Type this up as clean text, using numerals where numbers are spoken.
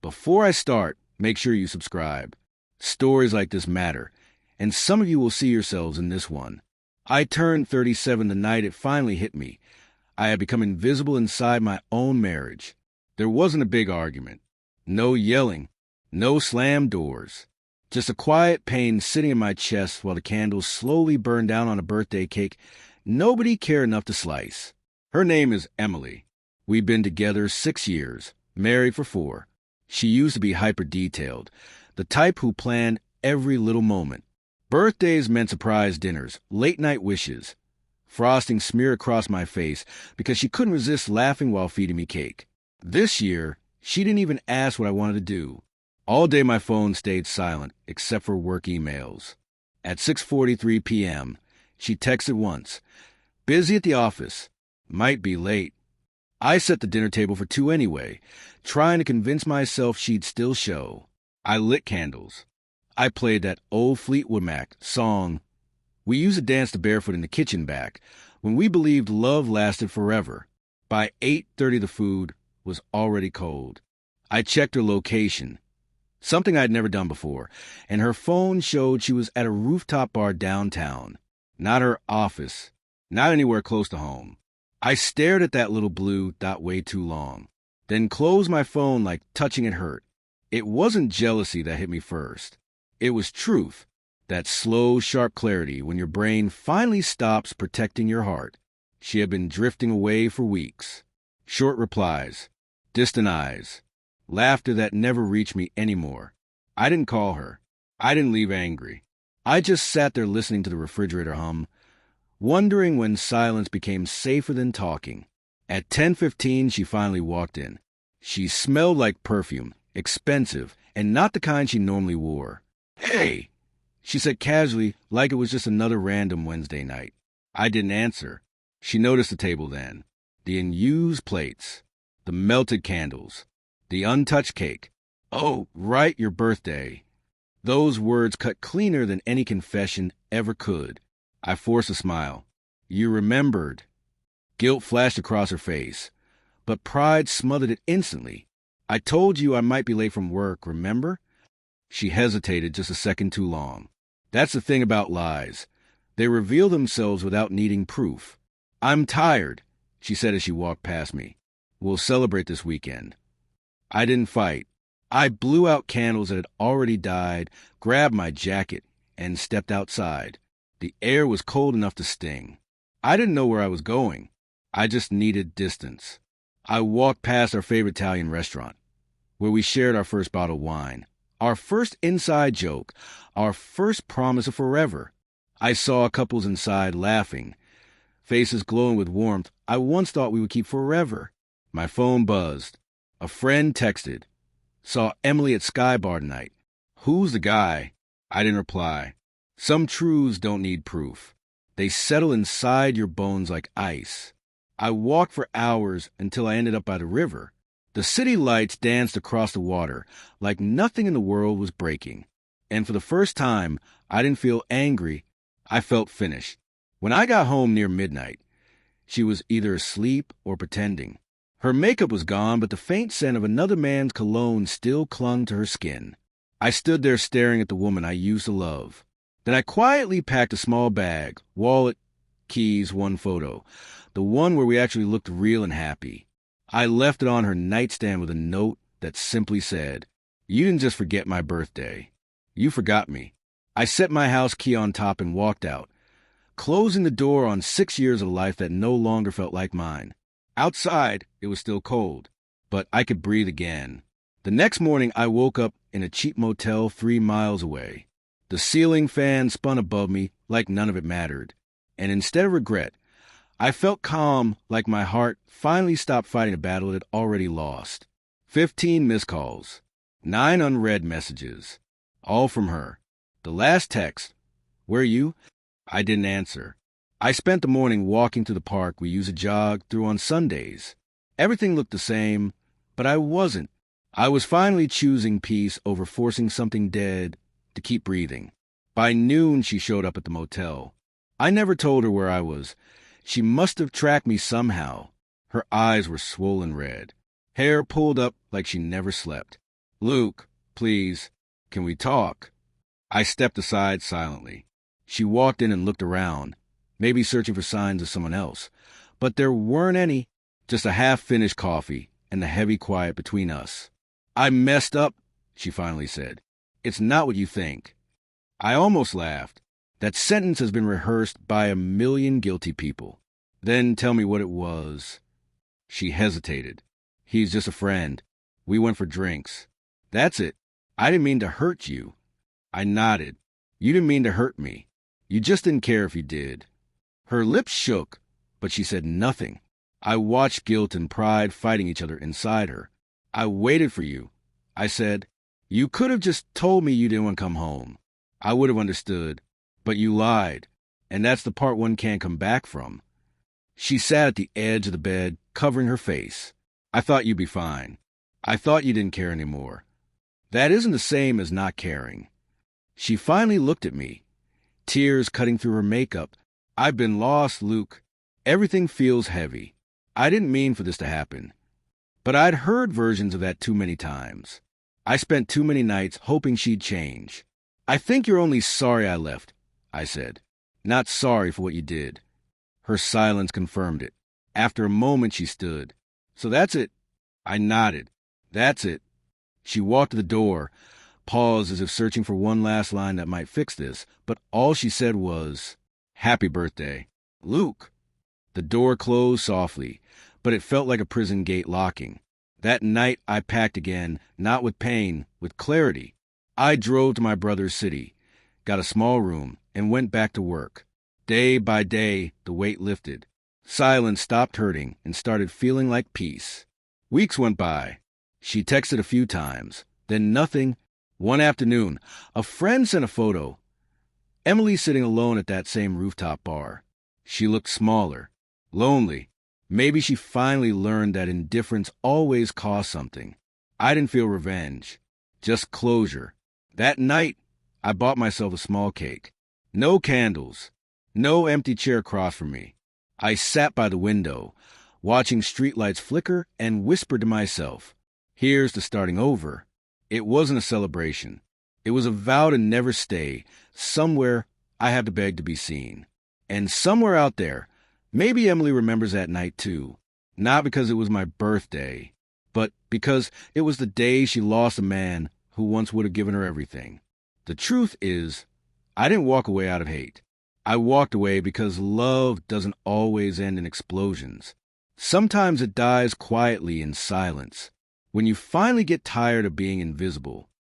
Before I start, make sure you subscribe. Stories like this matter, and some of you will see yourselves in this one. I turned 37 the night it finally hit me. I had become invisible inside my own marriage. There wasn't a big argument. No yelling. No slammed doors. Just a quiet pain sitting in my chest while the candles slowly burned down on a birthday cake nobody cared enough to slice. Her name is Emily. We've been together 6 years, married for 4. She used to be hyper-detailed, the type who planned every little moment. Birthdays meant surprise dinners, late-night wishes. Frosting smeared across my face because she couldn't resist laughing while feeding me cake. This year, she didn't even ask what I wanted to do. All day my phone stayed silent, except for work emails. At 6:43 p.m., she texted once. Busy at the office. Might be late. I set the dinner table for 2 anyway, trying to convince myself she'd still show. I lit candles. I played that old Fleetwood Mac song. We used to dance to Barefoot in the kitchen back, when we believed love lasted forever. By 8:30 the food was already cold. I checked her location, something I'd never done before, and her phone showed she was at a rooftop bar downtown. Not her office, not anywhere close to home. I stared at that little blue dot way too long, then closed my phone like touching it hurt. It wasn't jealousy that hit me first. It was truth, that slow, sharp clarity when your brain finally stops protecting your heart. She had been drifting away for weeks. Short replies, distant eyes, laughter that never reached me anymore. I didn't call her. I didn't leave angry. I just sat there listening to the refrigerator hum, wondering when silence became safer than talking. At 10:15, she finally walked in. She smelled like perfume, expensive, and not the kind she normally wore. "Hey," she said casually, like it was just another random Wednesday night. I didn't answer. She noticed the table then. The unused plates. The melted candles. The untouched cake. "Oh, right, your birthday." Those words cut cleaner than any confession ever could. I forced a smile. "You remembered." Guilt flashed across her face, but pride smothered it instantly. "I told you I might be late from work, remember?" She hesitated just a second too long. That's the thing about lies. They reveal themselves without needing proof. "I'm tired," she said as she walked past me. "We'll celebrate this weekend." I didn't fight. I blew out candles that had already died, grabbed my jacket, and stepped outside. The air was cold enough to sting. I didn't know where I was going. I just needed distance. I walked past our favorite Italian restaurant, where we shared our first bottle of wine, our first inside joke, our first promise of forever. I saw couples inside laughing, faces glowing with warmth I once thought we would keep forever. My phone buzzed. A friend texted. "Saw Emily at Sky Bar tonight." "Who's the guy?" I didn't reply. Some truths don't need proof. They settle inside your bones like ice. I walked for hours until I ended up by the river. The city lights danced across the water like nothing in the world was breaking. And for the first time, I didn't feel angry. I felt finished. When I got home near midnight, she was either asleep or pretending. Her makeup was gone, but the faint scent of another man's cologne still clung to her skin. I stood there staring at the woman I used to love. Then I quietly packed a small bag, wallet, keys, one photo, the one where we actually looked real and happy. I left it on her nightstand with a note that simply said, "You didn't just forget my birthday. You forgot me." I set my house key on top and walked out, closing the door on 6 years of life that no longer felt like mine. Outside, it was still cold, but I could breathe again. The next morning, I woke up in a cheap motel 3 miles away. The ceiling fan spun above me like none of it mattered. And instead of regret, I felt calm, like my heart finally stopped fighting a battle it had already lost. 15 missed calls. 9 unread messages. All from her. The last text, "Where are you?" I didn't answer. I spent the morning walking to the park we used to jog through on Sundays. Everything looked the same, but I wasn't. I was finally choosing peace over forcing something dead to keep breathing. By noon, she showed up at the motel. I never told her where I was. She must have tracked me somehow. Her eyes were swollen red. Hair pulled up like she never slept. Luke, please, can we talk? I stepped aside silently. She walked in and looked around, maybe searching for signs of someone else. But there weren't any, just a half-finished coffee and the heavy quiet between us. I messed up, she finally said. It's not what you think. I almost laughed. That sentence has been rehearsed by a million guilty people. Then tell me what it was. She hesitated. He's just a friend. We went for drinks. That's it. I didn't mean to hurt you. I nodded. You didn't mean to hurt me. You just didn't care if you did. Her lips shook, but she said nothing. I watched guilt and pride fighting each other inside her. I waited for you. I said, you could have just told me you didn't want to come home. I would have understood. But you lied, and that's the part one can't come back from. She sat at the edge of the bed, covering her face. I thought you'd be fine. I thought you didn't care anymore. That isn't the same as not caring. She finally looked at me, tears cutting through her makeup. I've been lost, Luke. Everything feels heavy. I didn't mean for this to happen. But I'd heard versions of that too many times. I spent too many nights hoping she'd change. I think you're only sorry I left, I said. Not sorry for what you did. Her silence confirmed it. After a moment, she stood. So that's it. I nodded. That's it. She walked to the door, paused as if searching for one last line that might fix this, but all she said was, Happy birthday. Luke. The door closed softly, but it felt like a prison gate locking. That night I packed again, not with pain, with clarity. I drove to my brother's city, got a small room, and went back to work. Day by day, the weight lifted. Silence stopped hurting and started feeling like peace. Weeks went by. She texted a few times, then nothing. One afternoon, a friend sent a photo. Emily sitting alone at that same rooftop bar. She looked smaller, lonely. Maybe she finally learned that indifference always costs something. I didn't feel revenge, just closure. That night, I bought myself a small cake. No candles, no empty chair across from me. I sat by the window, watching streetlights flicker, and whispered to myself, here's to starting over. It wasn't a celebration. It was a vow to never stay. Somewhere, I had to beg to be seen. And somewhere out there, maybe Emily remembers that night too. Not because it was my birthday, but because it was the day she lost a man who once would have given her everything. The truth is, I didn't walk away out of hate. I walked away because love doesn't always end in explosions. Sometimes it dies quietly in silence. When you finally get tired of being invisible,